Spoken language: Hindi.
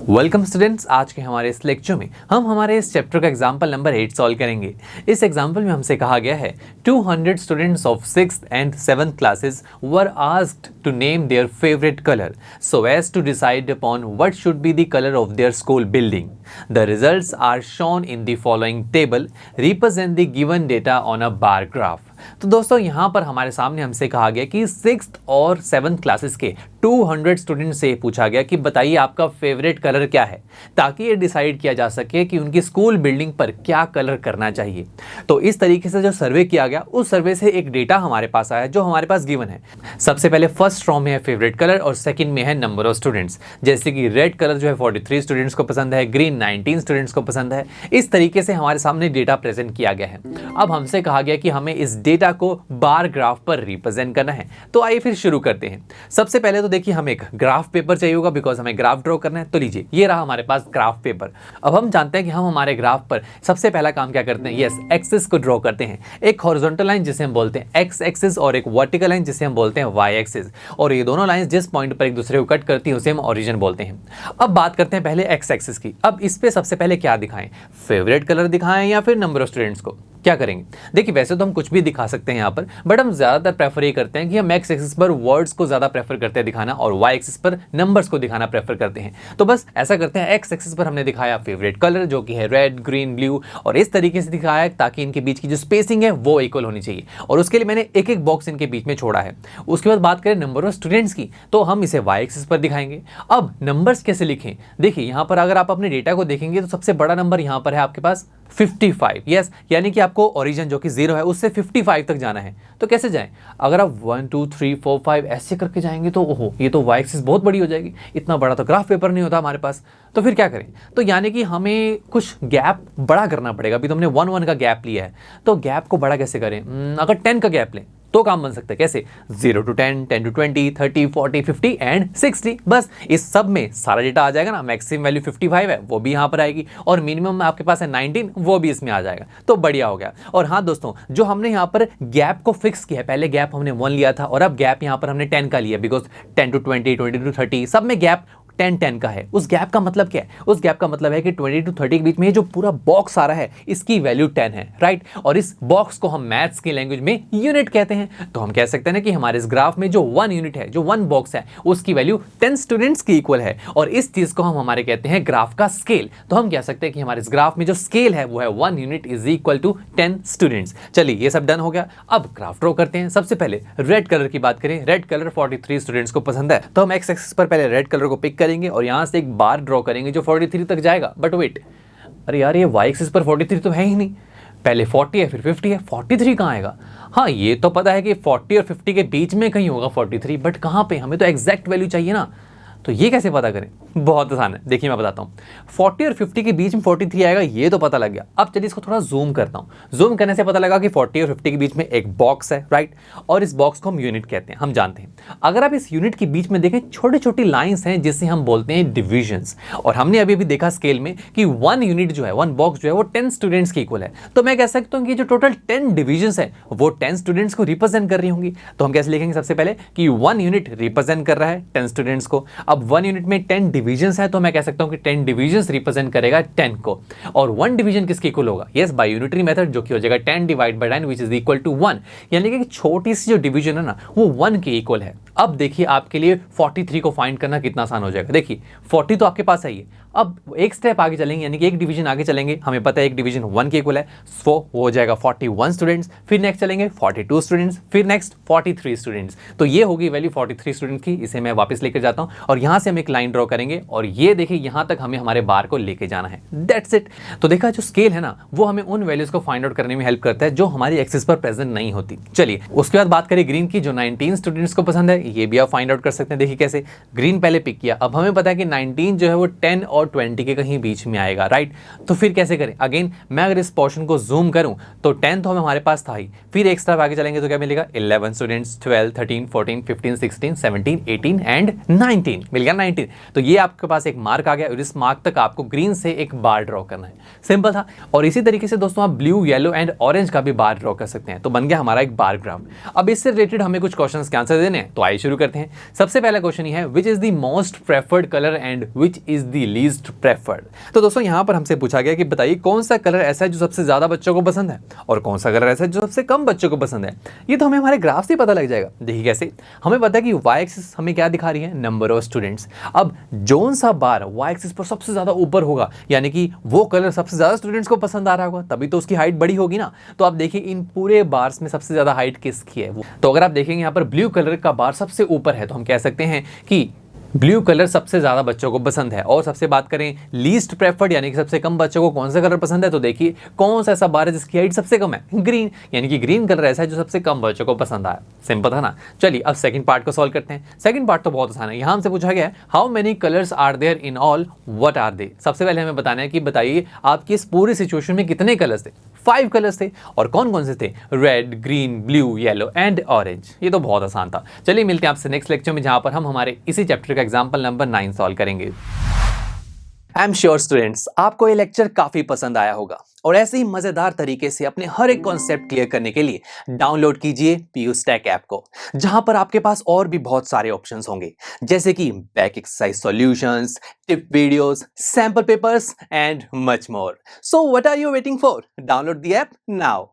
वेलकम स्टूडेंट्स, आज के हमारे इस लेक्चर में हम हमारे इस चैप्टर का एग्जाम्पल नंबर 8 सॉल्व करेंगे। इस एग्जाम्पल में हमसे कहा गया है 200 students of 6th and 7th classes were asked to name their favourite colour so as to decide upon what should be the colour of their school building. The results are shown in the following table, represent the given data on a bar graph. तो दोस्तों यहाँ पर हमारे सामने हमसे कहा गया कि 6th और 7th क्लासेस के 200 स्टूडेंट से पूछा गया कि बताइए आपका फेवरेट कलर क्या है, ताकि ये डिसाइड किया जा सके कि उनकी स्कूल बिल्डिंग पर क्या कलर करना चाहिए। तो इस तरीके से जो सर्वे किया गया, उस सर्वे से एक डेटा हमारे पास आया जो हमारे पास गिवन है। सबसे पहले फर्स्ट रो में है फेवरेट कलर और सेकंड में है नंबर ऑफ स्टूडेंट्स। जैसे कि रेड कलर जो है 43 स्टूडेंट्स को पसंद है, ग्रीन 19 स्टूडेंट्स को पसंद है। इस तरीके से हमारे सामने डेटा प्रेजेंट किया गया है। अब हमसे कहा गया कि हमें इस डेटा को बार ग्राफ पर रिप्रेजेंट करना है। तो आइए फिर शुरू करते हैं। सबसे पहले तो देखिए हमें एक ग्राफ पेपर चाहिए होगा, बिकॉज हमें ग्राफ ड्रॉ करना है। तो लीजिए, ये रहा हमारे पास ग्राफ पेपर। अब हम जानते हैं कि हम हमारे ग्राफ पर सबसे पहला काम क्या करते हैं, यस, एक्सिस को ड्रॉ करते हैं। एक हॉरिजॉन्टल लाइन जिसे हम बोलते हैं एक्स एक्सिस और एक वर्टिकल लाइन जिसे हम बोलते हैं वाई एक्सिस। और ये दोनों लाइंस जिस पॉइंट पर एक दूसरे को कट करती हैं उसे हम ओरिजिन बोलते हैं। अब बात करते हैं पहले एक्स एक्सिस की। अब इस पे सबसे पहले क्या दिखाएं, फेवरेट कलर दिखाएं या फिर नंबर ऑफ स्टूडेंट्स को? क्या करेंगे, देखिए वैसे तो हम कुछ भी दिखा सकते हैं यहाँ पर, बट हम ज्यादातर प्रेफर ये करते हैं कि हम एक्स एक्सिस पर वर्ड्स को ज्यादा प्रेफर करते हैं दिखाना और वाई एक्सिस पर नंबर्स को दिखाना प्रेफर करते हैं। तो बस ऐसा करते हैं, एक्स एक्सिस पर हमने दिखाया फेवरेट कलर जो कि है रेड, ग्रीन, ब्लू, और इस तरीके से दिखाया ताकि इनके बीच की जो स्पेसिंग है वो इक्वल होनी चाहिए। और उसके लिए मैंने एक एक बॉक्स इनके बीच में छोड़ा है। उसके बाद बात करें नंबर ऑफ स्टूडेंट्स की, तो हम इसे वाई एक्सिस पर दिखाएंगे। अब नंबर्स कैसे लिखें, देखिए यहाँ पर अगर आप अपने डेटा को देखेंगे तो सबसे बड़ा नंबर यहाँ पर है आपके पास 55। यस, यानी कि आपको ओरिजिन जो कि 0 है उससे 55 तक जाना है। तो कैसे जाएं, अगर आप 1 2 3 4 5 ऐसे करके जाएंगे तो ओहो, ये तो वाई एक्सिस बहुत बड़ी हो जाएगी। इतना बड़ा तो ग्राफ पेपर नहीं होता हमारे पास। तो फिर क्या करें, तो यानी कि हमें कुछ गैप बड़ा करना पड़ेगा। अभी तो हमने 1 1 का गैप लिया है, तो गैप को बड़ा कैसे करें? अगर 10 का गैप लें तो काम बन सकता है। कैसे? 0 to 10, 10 to 20, 30, 40, 50 एंड 60। बस इस सब में सारा डेटा आ जाएगा ना। मैक्सिमम वैल्यू 55 है वो भी यहाँ पर आएगी, और मिनिमम आपके पास है 19, वो भी इसमें आ जाएगा। तो बढ़िया हो गया। और हाँ दोस्तों, जो हमने यहाँ पर गैप को फिक्स किया है, पहले गैप हमने 1 लिया था और अब गैप यहाँ पर हमने 10 का लिया, बिकॉज 10 to 20, 20 to 30 सब में गैप 10-10 का है। उस गैप का मतलब क्या है? उस गैप का मतलब है कि 20 to 30 के बीच में ये जो पूरा बॉक्स आ रहा है इसकी वैल्यू 10 है, राइट। और इस बॉक्स को हम मैथ्स की लैंग्वेज में यूनिट कहते हैं। तो हम कह सकते हैं ना कि हमारे इस ग्राफ में जो 1 यूनिट है, जो 1 बॉक्स है, उसकी वैल्यू 10 स्टूडेंट्स की इक्वल है। और इस चीज को हम हमारे कहते हैं ग्राफ का स्केल। तो हम कह सकते हैं कि हमारे इस ग्राफ में जो स्केल है वो है 1 unit is equal to 10 students. चलिए, ये सब डन हो गया। अब ग्राफ ड्रॉ करते हैं। सबसे पहले रेड कलर की बात करें। रेड कलर 43 स्टूडेंट्स को पसंद है, तो हम एक्स एक्सिस पर पहले रेड कलर को पिक करेंगे और यहां से बार ड्रॉ करेंगे जो 43 तक जाएगा। बट वेट, अरे यार, ये वाई एक्सिस पर 43 तो है ही नहीं। पहले 40 है फिर 50 है, 43 कहाँ आएगा? हाँ, ये तो पता है कि 40 और 50 के बीच में कहीं होगा 43, बट कहाँ पे? हमें तो एग्जैक्ट वैल्यू चाहिए ना। तो ये कैसे पता करें? बहुत आसान है, देखिए मैं बताता हूँ। 40 और 50 के बीच में 43 आएगा, ये तो पता लग गया। अब चलिए इसको थोड़ा जूम करता हूँ। जूम करने से पता लगा कि 40 और 50 के बीच में एक बॉक्स है, राइट। और इस बॉक्स को हम यूनिट कहते हैं, हम जानते हैं। अगर आप इस यूनिट के बीच में देखें, छोटी छोटी लाइन्स हैं जिसे हम बोलते हैं डिविजन्स। और हमने अभी भी देखा स्केल में कि 1 यूनिट जो है, 1 बॉक्स जो है वो 10 स्टूडेंट्स के इक्वल है। तो मैं कह सकता हूँ कि जो टोटल 10 डिविजन्स है वो 10 स्टूडेंट्स को रिप्रेजेंट कर रही होंगी। तो हम कैसे लिखेंगे? सबसे पहले कि 1 यूनिट रिप्रेजेंट कर रहा है 10 स्टूडेंट्स को। अब 1 यूनिट में 10 डिविजन्स है, तो मैं कह सकता हूं कि 10 डिविजन्स रिप्रेजेंट करेगा 10 को। और 1 डिवीजन किसके इक्वल होगा? यस, बाय यूनिटरी मेथड, जो कि हो जाएगा 10 divide by 9 which is equal to 1। यानी कि छोटी सी जो डिवीजन है ना वो 1 के इक्वल है। अब देखिए आपके लिए 43 को फाइंड करना कितना आसान हो जाएगा। देखिए 40 तो आपके पास है ही। अब एक स्टेप आगे चलेंगे, यानी कि एक डिवीजन आगे चलेंगे। हमें पता है एक डिवीजन 1 के इक्वल है, सो वो हो जाएगा 41 स्टूडेंट्स। फिर नेक्स्ट चलेंगे 42 स्टूडेंट्स, फिर नेक्स्ट 43 स्टूडेंट्स। तो ये होगी वैल्यू 43 स्टूडेंट की। इसे मैं वापस लेकर जाता हूं और यहां से हम एक लाइन ड्रॉ करेंगे और ये देखिए यहां तक हमें हमारे बार को लेके जाना है। That's it. तो देखा, जो स्केल है ना वो हमें उन वैल्यूज को फाइंड आउट करने में हेल्प करता है जो हमारी एक्सिस पर प्रेजेंट नहीं होती। चलिए उसके बाद बात करें ग्रीन की, जो 19 स्टूडेंट्स को पसंद है। ये भी आप फाइंड आउट कर सकते हैं। देखिए कैसे, ग्रीन पहले पिक किया। अब हमें पता है कि 19 जो है वो 10 और 20 के कहीं बीच में आएगा, राइट। तो फिर कैसे करें? अगेन मैं अगर इस पोर्शन को जूम करूं तो 10 तो हमारे पास था ही। फिर एक स्टेप आगे चलेंगे तो क्या मिलेगा? 11 स्टूडेंट्स, 12, 13, 14, 15, 16, 17, 18 एंड 19 मिल गया 19। तो ये आपके पास एक मार्क आ गया और इस मार्क तक आपको ग्रीन से एक बार ड्रॉ करना है। सिंपल था। और इसी तरीके से दोस्तों आप ब्लू, येलो एंड ऑरेंज का भी बार ड्रॉ कर सकते हैं। तो बन गया हमारा एक बार ग्राफ। अब इससे रिलेटेड हमें कुछ क्वेश्चंस के आंसर देने हैं, तो आइए शुरू करते हैं। सबसे पहला क्वेश्चन ये है, which is the most preferred colour and which is the least least preferred. तो दोस्तों यहाँ पर हमसे पूछा गया कि बताइए कौन सा कलर ऐसा है जो सबसे ज़्यादा बच्चों को पसंद है और कौन सा कलर ऐसा है जो सबसे कम बच्चों को पसंद है। ये तो हमें हमारे ग्राफ से ही पता लग जाएगा। देखिए कैसे, हमें पता है कि वाई एक्सिस हमें क्या दिखा रही है, नंबर ऑफ स्टूडेंट्स। अब जोन सा बार वाई एक्सिस पर सबसे ज़्यादा ऊपर होगा, यानी कि वो कलर सबसे ज़्यादा स्टूडेंट्स को पसंद आ रहा होगा, तभी तो उसकी हाइट बड़ी होगी ना। तो आप देखिए इन पूरे बार्स में सबसे ज़्यादा हाइट किसकी है। तो अगर आप देखेंगे यहाँ पर ब्लू कलर का बार सबसे ऊपर है, तो हम कह सकते हैं कि ब्लू कलर सबसे ज़्यादा बच्चों को पसंद है। और सबसे बात करें लीस्ट प्रेफर्ड, यानी कि सबसे कम बच्चों को कौन सा कलर पसंद है, तो देखिए कौन सा ऐसा बार है जिसकी हाइट सबसे कम है, ग्रीन, यानी कि ग्रीन कलर ऐसा है जो सबसे कम बच्चों को पसंद आया। सिंपल था ना। चलिए अब सेकंड पार्ट को सॉल्व करते हैं। सेकंड पार्ट तो बहुत आसान है। यहाँ हमसे पूछा गया है how many colours are there in all, what are they. सबसे पहले हमें बताना है कि बताइए आपकी इस पूरी सिचुएशन में कितने कलर्स थे। 5 कलर्स थे। और कौन कौन से थे, red, green, blue, yellow and orange. ये तो बहुत आसान था। चलिए मिलते हैं आपसे नेक्स्ट लेक्चर में, जहां पर हम हमारे इसी चैप्टर का एग्जाम्पल नंबर 9 सॉल्व करेंगे। आई एम श्योर स्टूडेंट्स आपको ये लेक्चर काफी पसंद आया होगा और ऐसे ही मजेदार तरीके से अपने हर एक कॉन्सेप्ट क्लियर करने के लिए डाउनलोड कीजिए PUSTACK ऐप को, जहां पर आपके पास और भी बहुत सारे ऑप्शंस होंगे, जैसे कि back exercise solutions, tip videos, sample papers and much more. So what are you waiting for? Download the app now.